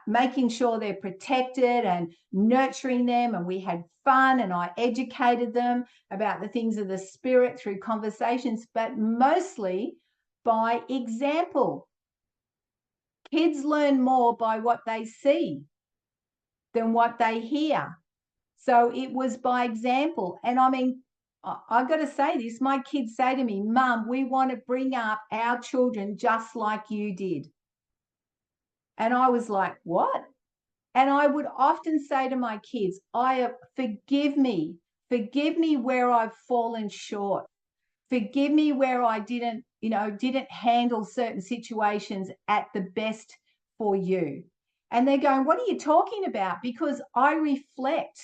Speaker 1: making sure they're protected and nurturing them, and we had fun, and I educated them about the things of the spirit through conversations, but mostly by example. Kids learn more by what they see than what they hear. So it was by example. And I mean, I've got to say this, my kids say to me, Mum, we want to bring up our children just like you did. And I was like, what? And I would often say to my kids, forgive me where I've fallen short. Forgive me where I didn't handle certain situations at the best for you. And they're going, what are you talking about? Because I reflect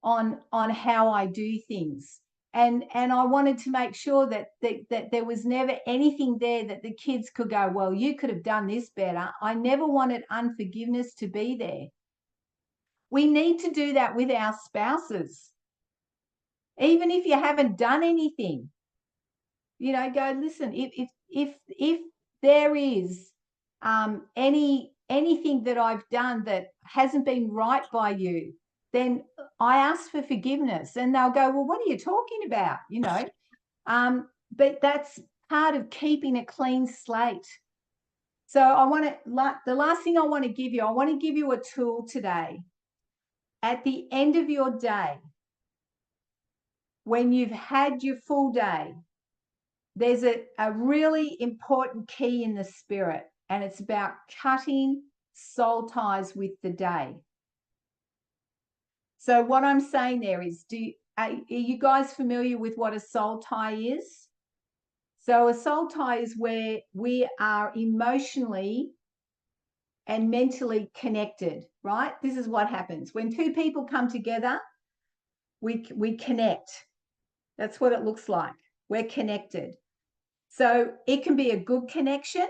Speaker 1: on how I do things. And I wanted to make sure that there was never anything there that the kids could go, well, you could have done this better. I never wanted unforgiveness to be there. We need to do that with our spouses. Even if you haven't done anything, go, listen, if there is anything that I've done that hasn't been right by you, then I ask for forgiveness. And they'll go, well, what are you talking about? But that's part of keeping a clean slate. So the last thing I want to give you a tool today. At the end of your day, when you've had your full day, there's a really important key in the spirit, and it's about cutting soul ties with the day. So what I'm saying there is, are you guys familiar with what a soul tie is? So a soul tie is where we are emotionally and mentally connected, right? This is what happens. When two people come together, we connect. That's what it looks like. We're connected. So it can be a good connection.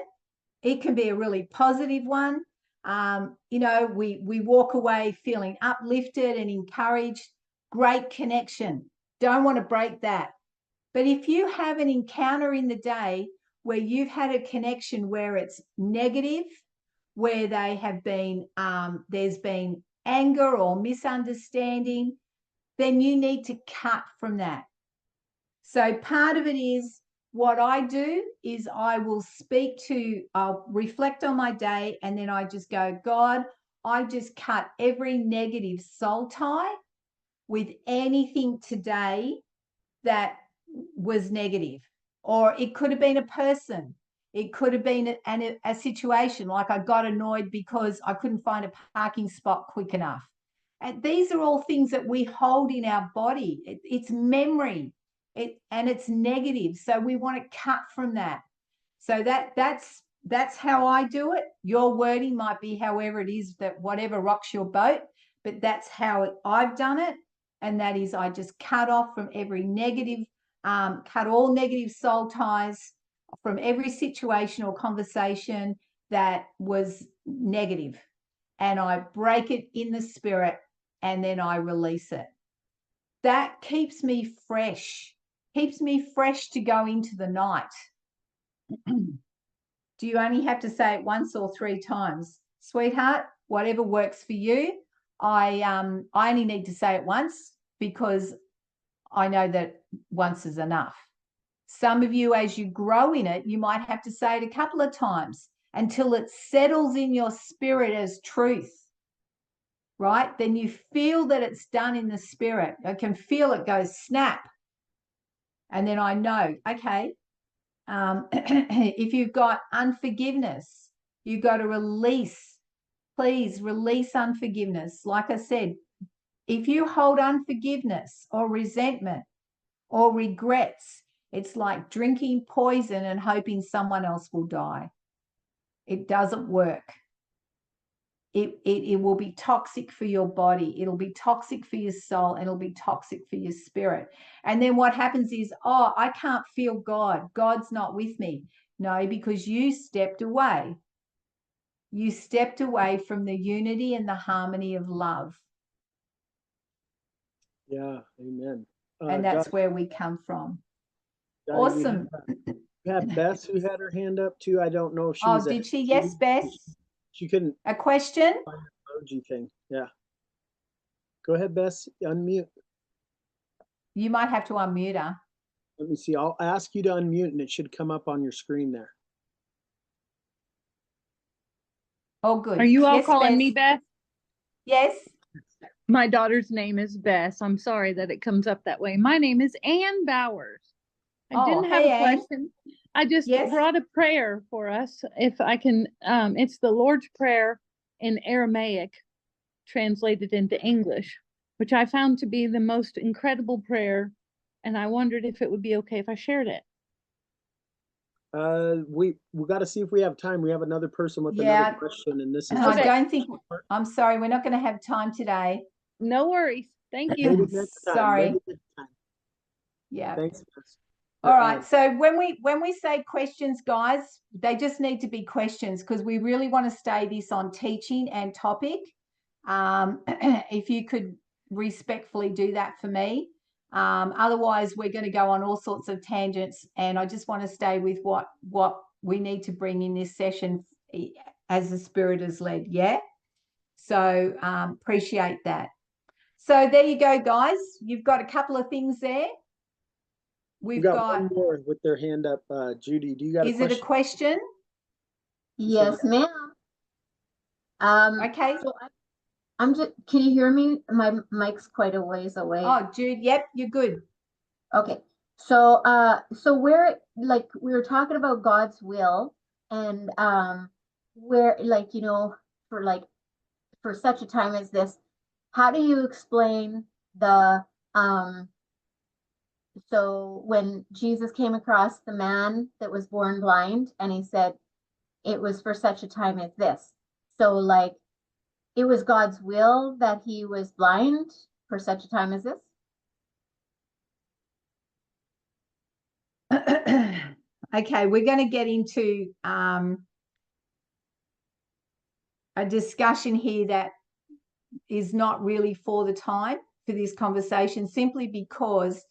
Speaker 1: It can be a really positive one. We walk away feeling uplifted and encouraged. Great connection. Don't want to break that. But if you have an encounter in the day where you've had a connection where it's negative, where they have been, there's been anger or misunderstanding, then you need to cut from that. So part of it is, what I do is I'll reflect on my day, and then I just go, God, I just cut every negative soul tie with anything today that was negative. Or it could have been a person. It could have been a situation, like I got annoyed because I couldn't find a parking spot quick enough. And these are all things that we hold in our body. It's memory. And it's negative. So we want to cut from that. So that's how I do it. Your wording might be however it is, that whatever rocks your boat, but that's how I've done it. And that is, I just cut off from every negative, cut all negative soul ties from every situation or conversation that was negative. And I break it in the spirit, and then I release it. That keeps me fresh. Keeps me fresh to go into the night. Do you only have to say it once or 3 times? Sweetheart, whatever works for you. I only need to say it once because I know that once is enough. Some of you, as you grow in it, you might have to say it a couple of times until it settles in your spirit as truth. Right? Then you feel that it's done in the spirit. I can feel it go snap. And then I know, okay, if you've got unforgiveness, you've got to release. Please release unforgiveness. Like I said, if you hold unforgiveness or resentment or regrets, it's like drinking poison and hoping someone else will die. It doesn't work. It will be toxic for your body. It'll be toxic for your soul, and it'll be toxic for your spirit. And then what happens is, oh, I can't feel God. God's not with me. No, because you stepped away. You stepped away from the unity and the harmony of love.
Speaker 2: Yeah, amen.
Speaker 1: And that's where we come from.
Speaker 2: Dottie,
Speaker 1: awesome.
Speaker 2: We had Bess who had her hand up too. I don't know if she was.
Speaker 1: Oh, did she? Yes, Bess.
Speaker 2: You can
Speaker 1: A question?
Speaker 2: find the emoji thing. Yeah. Go ahead, Bess. Unmute.
Speaker 1: You might have to unmute her.
Speaker 2: Let me see. I'll ask you to unmute, and it should come up on your screen there.
Speaker 1: Oh, good.
Speaker 4: Are you all
Speaker 1: Yes,
Speaker 4: calling me
Speaker 1: Bess?
Speaker 4: Beth?
Speaker 1: Yes.
Speaker 4: My daughter's name is Bess. I'm sorry that it comes up that way. My name is Ann Bowers. I didn't have
Speaker 1: hey,
Speaker 4: a
Speaker 1: Ann.
Speaker 4: question. I just
Speaker 1: Yes.
Speaker 4: brought a prayer for us. If I can, it's the Lord's Prayer in Aramaic, translated into English, which I found to be the most incredible prayer. And I wondered if it would be okay if I shared it.
Speaker 2: We got to see if we have time. We have another person with another question, and this is.
Speaker 1: I don't think. I'm sorry, we're not going to have time today.
Speaker 4: No worries. Thank you.
Speaker 2: Maybe next time.
Speaker 1: Sorry.
Speaker 2: Maybe next time.
Speaker 1: Yeah.
Speaker 2: Thanks.
Speaker 1: All right. So when we say questions, guys, they just need to be questions because we really want to stay this on teaching and topic. If you could respectfully do that for me. Otherwise, we're going to go on all sorts of tangents, and I just want to stay with what we need to bring in this session as the Spirit has led. Yeah. So appreciate that. So there you go, guys. You've got a couple of things there. We've got
Speaker 2: one more with their hand up. Judy, do you got a question?
Speaker 1: Is it a question?
Speaker 5: Yes, ma'am.
Speaker 1: Okay.
Speaker 5: So I'm just, can you hear me? My mic's quite a ways away.
Speaker 1: Oh, Jude, yep, you're good.
Speaker 5: Okay. So so where, like, we were talking about God's will, and where, like, you know, for such a time as this, how do you explain the so when Jesus came across the man that was born blind, and he said it was for such a time as this. So, like, it was God's will that he was blind for such a time as this?
Speaker 1: Okay, we're going to get into a discussion here that is not really for the time for this conversation, simply because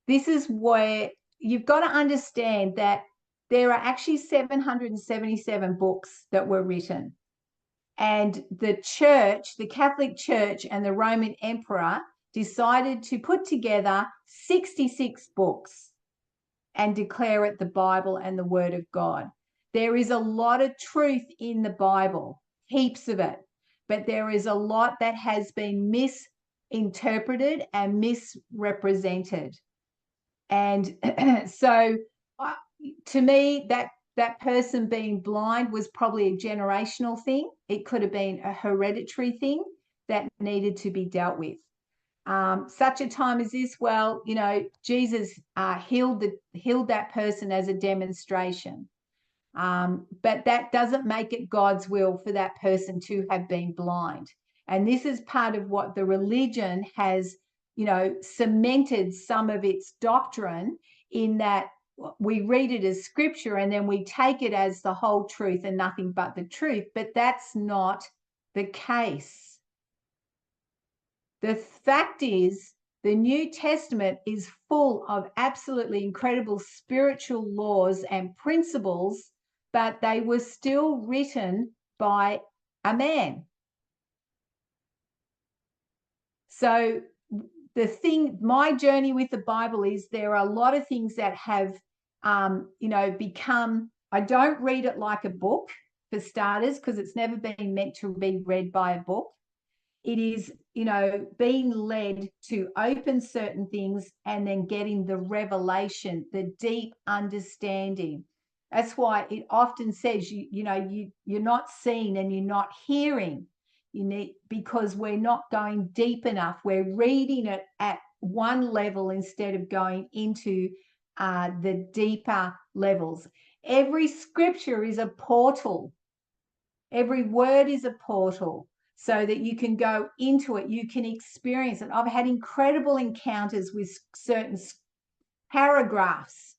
Speaker 1: this is where you've got to understand that there are actually 777 books that were written. And the church, the Catholic Church and the Roman Emperor decided to put together 66 books and declare it the Bible and the Word of God. There is a lot of truth in the Bible, heaps of it, but there is a lot that has been misinterpreted and misrepresented. And so to me, that person being blind was probably a generational thing. It could have been a hereditary thing that needed to be dealt with. Such a time as this, well, you know, Jesus healed that person as a demonstration. But that doesn't make it God's will for that person to have been blind. And this is part of what the religion has, you know, cemented some of its doctrine, in that we read it as scripture and then we take it as the whole truth and nothing but the truth. But that's not the case. The fact is, the New Testament is full of absolutely incredible spiritual laws and principles, but they were still written by a man. So my journey with the Bible is there are a lot of things that have, you know, become, I don't read it like a book for starters, because it's never been meant to be read by a book. It is, you know, being led to open certain things and then getting the revelation, the deep understanding. That's why it often says, you're not seeing and you're not hearing. You need, because we're not going deep enough. We're reading it at one level instead of going into the deeper levels. Every scripture is a portal. Every word is a portal, so that you can go into it, you can experience it. I've had incredible encounters with certain paragraphs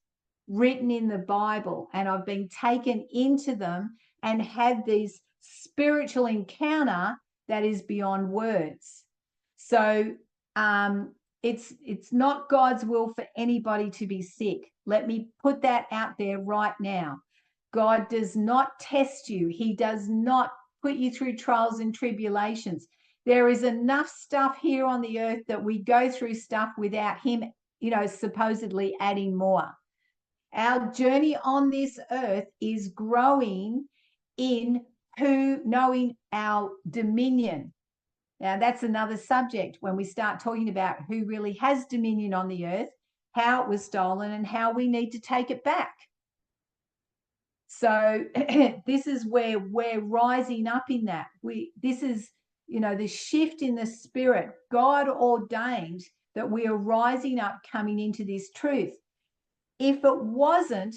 Speaker 1: written in the Bible, and I've been taken into them and had these spiritual encounter that is beyond words. So it's not God's will for anybody to be sick. Let me put that out there right now. God does not test you. He does not put you through trials and tribulations. There is enough stuff here on the earth that we go through stuff without him, supposedly adding more. Our journey on this earth is growing in knowing our dominion. Now, that's another subject when we start talking about who really has dominion on the earth, how it was stolen, and how we need to take it back. So this is where we're rising up in that. This is, the shift in the spirit. God ordained that we are rising up, coming into this truth. If it wasn't,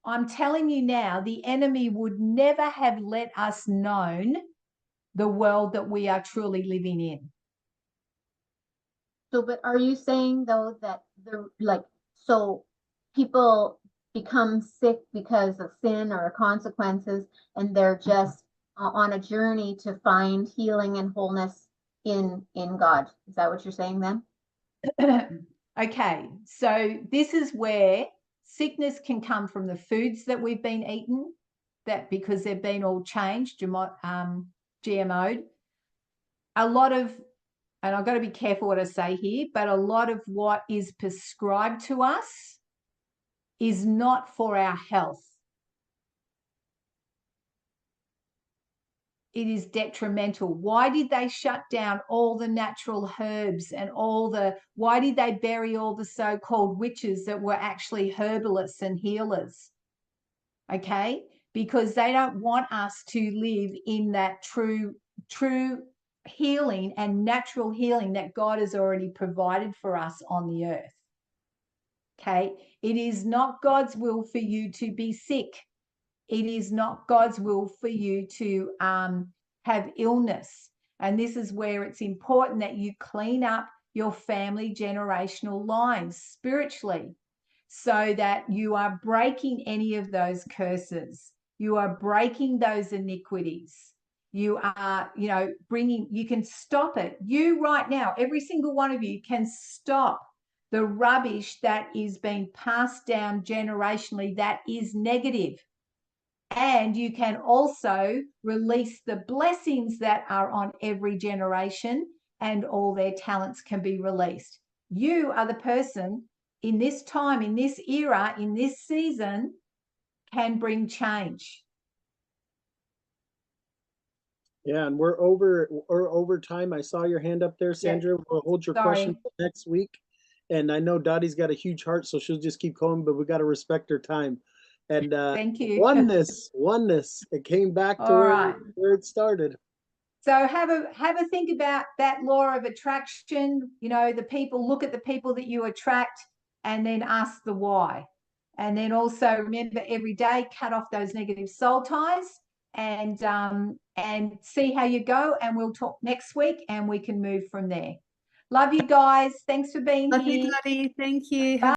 Speaker 1: I'm telling you now, the enemy would never have let us known the world that we are truly living in.
Speaker 5: So, but are you saying though that so people become sick because of sin or consequences, and they're just on a journey to find healing and wholeness in God? Is that what you're saying then?
Speaker 1: Okay, so this is where sickness can come from the foods that we've been eating, that because they've been all changed, GMO'd. A lot of, and I've got to be careful what I say here, but a lot of what is prescribed to us is not for our health. It is detrimental. Why did they shut down all the natural herbs and why did they bury all the so-called witches that were actually herbalists and healers? Okay, because they don't want us to live in that true healing and natural healing that God has already provided for us on the earth. Okay, it is not God's will for you to be sick. It is not God's will for you to have illness. And this is where it's important that you clean up your family generational lines spiritually, so that you are breaking any of those curses. You are breaking those iniquities. You are, you can stop it. You right now, every single one of you can stop the rubbish that is being passed down generationally that is negative. And you can also release the blessings that are on every generation, and all their talents can be released. You are the person in this time, in this era, in this season, can bring change.
Speaker 2: Yeah, and we're over time. I saw your hand up there, Sandra. Yeah. We'll hold your question next week. And I know Dottie's got a huge heart, so she'll just keep going, but we got to respect her time. And
Speaker 1: thank you.
Speaker 2: Oneness. It came back to where it started.
Speaker 1: So have a think about that law of attraction. The people, look at the people that you attract, and then ask the why. And then also remember, every day cut off those negative soul ties, and see how you go. And we'll talk next week, and we can move from there. Love you guys. Thanks for being here.
Speaker 6: Love you, Dottie. Thank you.
Speaker 1: Bye.